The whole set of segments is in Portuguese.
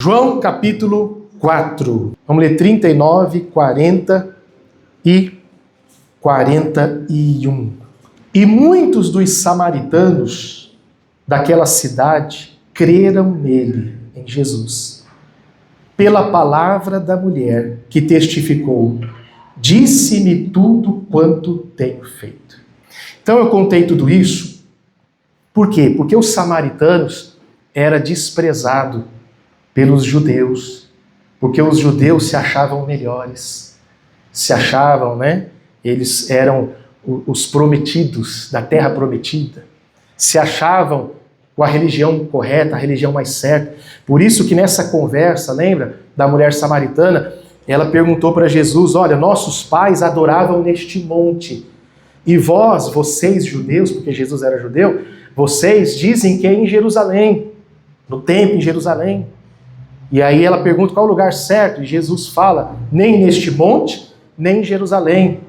João capítulo 4. Vamos ler 39, 40 e 41. E muitos dos samaritanos daquela cidade creram nele, em Jesus, pela palavra da mulher que testificou: disse-me tudo quanto tenho feito. Então eu contei tudo isso, por quê? Porque os samaritanos eram desprezados pelos judeus, porque os judeus se achavam melhores, se achavam, eles eram os prometidos da terra prometida, se achavam com a religião correta, a religião mais certa. Por isso que nessa conversa, lembra da mulher samaritana, ela perguntou para Jesus: olha, nossos pais adoravam neste monte, e vocês judeus, porque Jesus era judeu, vocês dizem que é em Jerusalém, no templo em Jerusalém. E aí ela pergunta qual é o lugar certo, e Jesus fala: nem neste monte, nem em Jerusalém,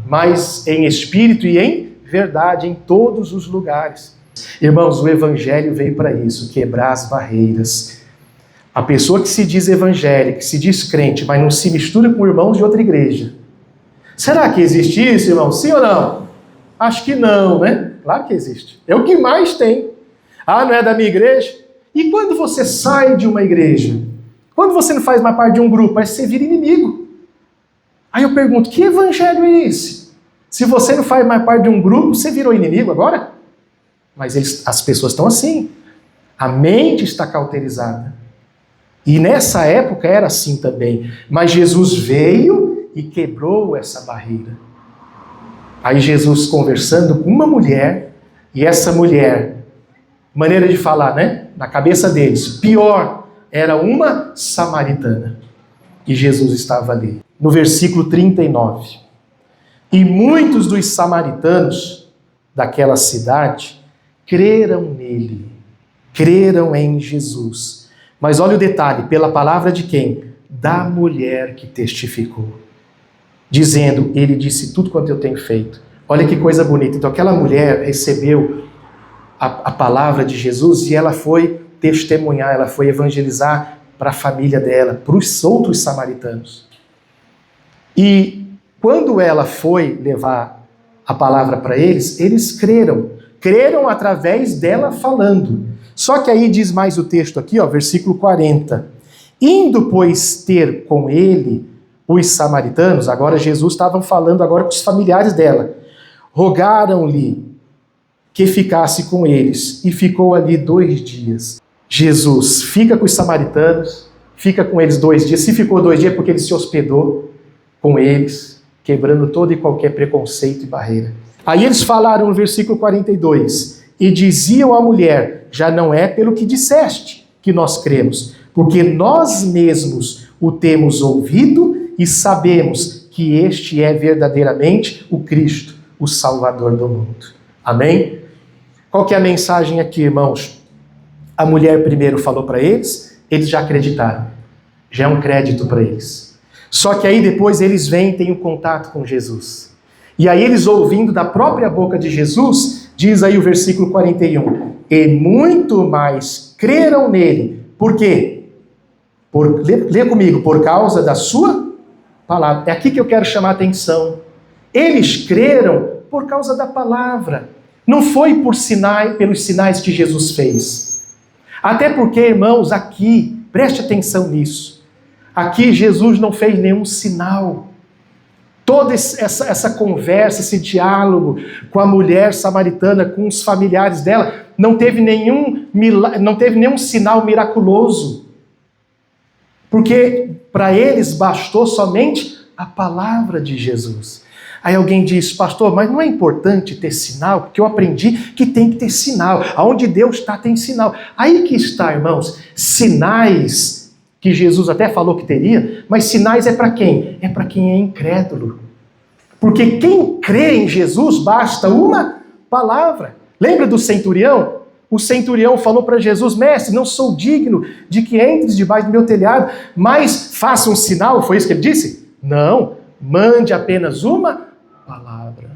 mas em espírito e em verdade, em todos os lugares. Irmãos, o evangelho veio para isso, quebrar as barreiras. A pessoa que se diz evangélica, que se diz crente, mas não se mistura com irmãos de outra igreja. Será que existe isso, irmão? Sim ou não? Acho que não, né? Claro que existe. É o que mais tem. Ah, não é da minha igreja? E quando você sai de uma igreja? Quando você não faz mais parte de um grupo, aí você vira inimigo. Aí eu pergunto: que evangelho é esse? Se você não faz mais parte de um grupo, você virou inimigo agora? Mas as pessoas estão assim. A mente está cauterizada. E nessa época era assim também. Mas Jesus veio e quebrou essa barreira. Aí Jesus conversando com uma mulher, e essa mulher, maneira de falar, na cabeça deles, pior, era uma samaritana. E Jesus estava ali. No versículo 39. E muitos dos samaritanos daquela cidade creram nele, creram em Jesus. Mas olha o detalhe, pela palavra de quem? Da mulher que testificou, dizendo: ele disse tudo quanto eu tenho feito. Olha que coisa bonita. Então aquela mulher recebeu a palavra de Jesus e ela foi testemunhar, ela foi evangelizar para a família dela, para os outros samaritanos. E quando ela foi levar a palavra para eles, eles creram através dela falando. Só que aí diz mais o texto aqui, versículo 40. Indo, pois, ter com ele os samaritanos, agora Jesus estava falando agora com os familiares dela, rogaram-lhe que ficasse com eles, e ficou ali 2 dias. Jesus fica com os samaritanos, fica com eles 2 dias. Se ficou 2 dias é porque ele se hospedou com eles, quebrando todo e qualquer preconceito e barreira. Aí eles falaram no versículo 42, e diziam à mulher: já não é pelo que disseste que nós cremos, porque nós mesmos o temos ouvido e sabemos que este é verdadeiramente o Cristo, o Salvador do mundo. Amém? Qual que é a mensagem aqui, irmãos? A mulher primeiro falou para eles já acreditaram. Já é um crédito para eles. Só que aí depois eles vêm e têm um contato com Jesus. E aí eles, ouvindo da própria boca de Jesus, diz aí o versículo 41, e muito mais creram nele. Por quê? Lê comigo, por causa da sua palavra. É aqui que eu quero chamar a atenção. Eles creram por causa da palavra. Não foi pelos sinais que Jesus fez. Até porque, irmãos, aqui, preste atenção nisso. Aqui Jesus não fez nenhum sinal. Toda essa conversa, esse diálogo com a mulher samaritana, com os familiares dela, não teve nenhum sinal miraculoso. Porque para eles bastou somente a palavra de Jesus. Aí alguém diz: pastor, mas não é importante ter sinal? Porque eu aprendi que tem que ter sinal. Aonde Deus está, tem sinal. Aí que está, irmãos, sinais que Jesus até falou que teria, mas sinais é para quem? É para quem é incrédulo. Porque quem crê em Jesus, basta uma palavra. Lembra do centurião? O centurião falou para Jesus: mestre, não sou digno de que entres debaixo do meu telhado, mas faça um sinal. Foi isso que ele disse? Não, mande apenas uma palavra.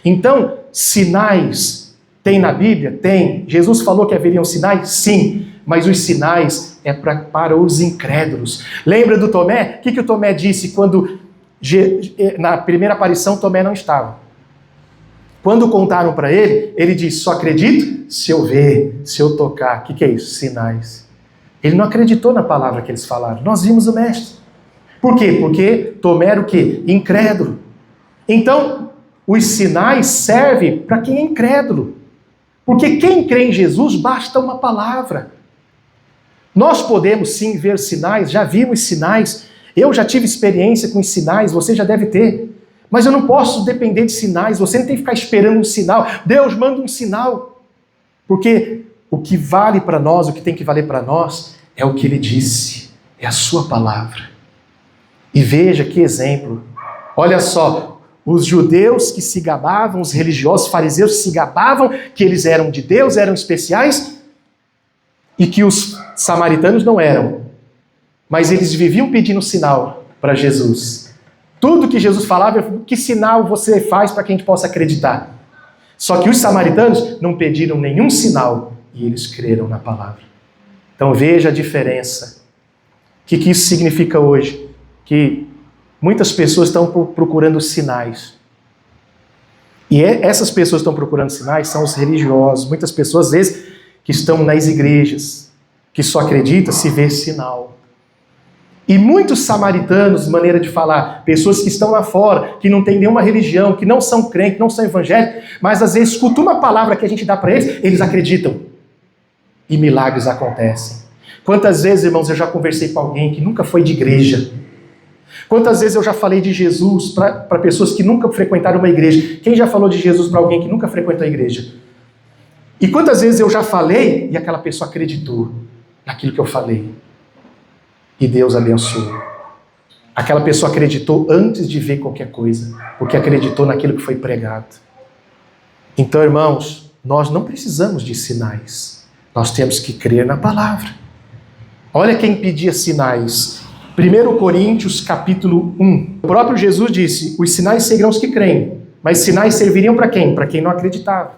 Então, sinais tem na Bíblia? Tem. Jesus falou que haveriam sinais? Sim. Mas os sinais é para os incrédulos. Lembra do Tomé? O que o Tomé disse quando, na primeira aparição, Tomé não estava? Quando contaram para ele, ele disse, só acredito se eu ver, se eu tocar. O que é isso? Sinais. Ele não acreditou na palavra que eles falaram. Nós vimos o Mestre. Por quê? Porque Tomé era o quê? Incrédulo. Então, os sinais servem para quem é incrédulo. Porque quem crê em Jesus, basta uma palavra. Nós podemos sim ver sinais, já vimos sinais. Eu já tive experiência com os sinais, você já deve ter. Mas eu não posso depender de sinais, você não tem que ficar esperando um sinal. Deus manda um sinal. Porque o que vale para nós, o que tem que valer para nós, é o que Ele disse, é a sua palavra. E veja que exemplo. Olha só, os judeus que se gabavam, os religiosos fariseus que se gabavam, que eles eram de Deus, eram especiais, e que os samaritanos não eram. Mas eles viviam pedindo sinal para Jesus. Tudo que Jesus falava, que sinal você faz para que a gente possa acreditar? Só que os samaritanos não pediram nenhum sinal e eles creram na palavra. Então veja a diferença. O que isso significa hoje? Que muitas pessoas estão procurando sinais. E essas pessoas que estão procurando sinais são os religiosos. Muitas pessoas, às vezes, que estão nas igrejas, que só acreditam se vê sinal. E muitos samaritanos, maneira de falar, pessoas que estão lá fora, que não têm nenhuma religião, que não são crentes, não são evangélicos, mas às vezes escutam uma palavra que a gente dá para eles, eles acreditam. E milagres acontecem. Quantas vezes, irmãos, eu já conversei com alguém que nunca foi de igreja? Quantas vezes eu já falei de Jesus para pessoas que nunca frequentaram uma igreja? Quem já falou de Jesus para alguém que nunca frequentou a igreja? E quantas vezes eu já falei e aquela pessoa acreditou naquilo que eu falei? E Deus abençoou. Aquela pessoa acreditou antes de ver qualquer coisa, porque acreditou naquilo que foi pregado. Então, irmãos, nós não precisamos de sinais. Nós temos que crer na palavra. Olha quem pedia sinais. 1 Coríntios, capítulo 1. O próprio Jesus disse, os sinais seguirão os que creem. Mas sinais serviriam para quem? Para quem não acreditava.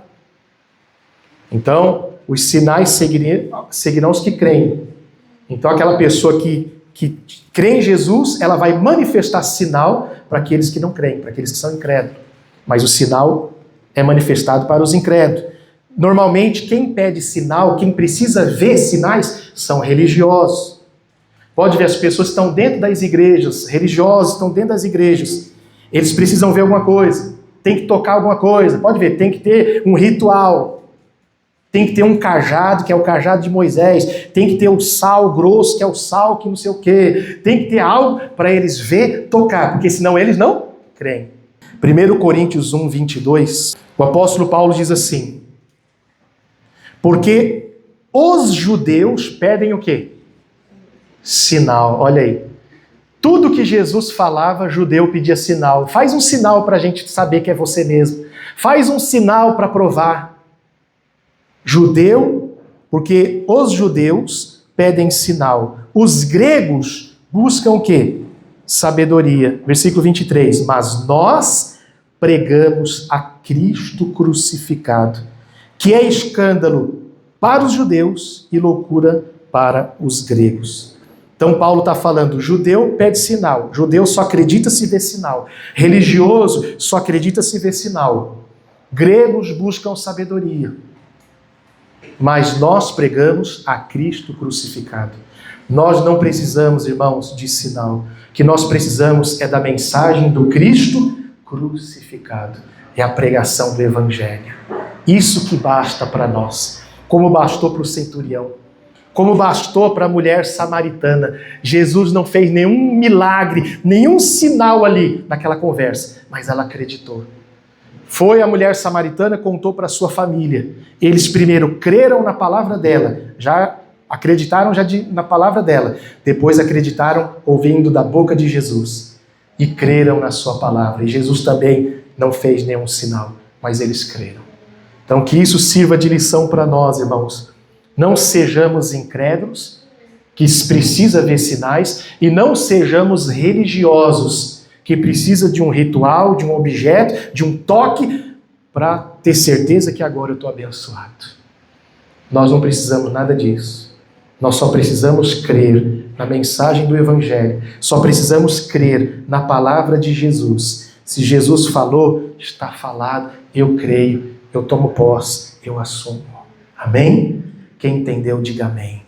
Então, os sinais seguirão os que creem. Então, aquela pessoa que crê em Jesus, ela vai manifestar sinal para aqueles que não creem, para aqueles que são incrédulos. Mas o sinal é manifestado para os incrédulos. Normalmente, quem pede sinal, quem precisa ver sinais, são religiosos. Pode ver, as pessoas que estão dentro das igrejas, religiosos estão dentro das igrejas. Eles precisam ver alguma coisa, tem que tocar alguma coisa. Pode ver, tem que ter um ritual. Tem que ter um cajado, que é o cajado de Moisés. Tem que ter o sal grosso, que é o sal que não sei o quê. Tem que ter algo para eles ver, tocar, porque senão eles não creem. 1 Coríntios 1, 22, o apóstolo Paulo diz assim, porque os judeus pedem o quê? Sinal, olha aí. Tudo que Jesus falava, judeu pedia sinal. Faz um sinal para a gente saber que é você mesmo. Faz um sinal para provar. Judeu, porque os judeus pedem sinal. Os gregos buscam o quê? Sabedoria. Versículo 23. Mas nós pregamos a Cristo crucificado, que é escândalo para os judeus e loucura para os gregos. Então Paulo está falando, judeu pede sinal. Judeu só acredita se vê sinal. Religioso só acredita se vê sinal. Gregos buscam sabedoria. Mas nós pregamos a Cristo crucificado. Nós não precisamos, irmãos, de sinal. O que nós precisamos é da mensagem do Cristo crucificado. É a pregação do Evangelho. Isso que basta para nós. Como bastou para o centurião. Como bastou para a mulher samaritana. Jesus não fez nenhum milagre, nenhum sinal ali naquela conversa. Mas ela acreditou. Foi a mulher samaritana, contou para sua família. Eles primeiro creram na palavra dela, já acreditaram na palavra dela, depois acreditaram ouvindo da boca de Jesus e creram na sua palavra. E Jesus também não fez nenhum sinal, mas eles creram. Então que isso sirva de lição para nós, irmãos. Não sejamos incrédulos, que precisa ver sinais, e não sejamos religiosos, que precisa de um ritual, de um objeto, de um toque, para ter certeza que agora eu estou abençoado. Nós não precisamos nada disso. Nós só precisamos crer na mensagem do Evangelho, só precisamos crer na palavra de Jesus. Se Jesus falou, está falado, eu creio, eu tomo posse, eu assumo. Amém? Quem entendeu, diga amém.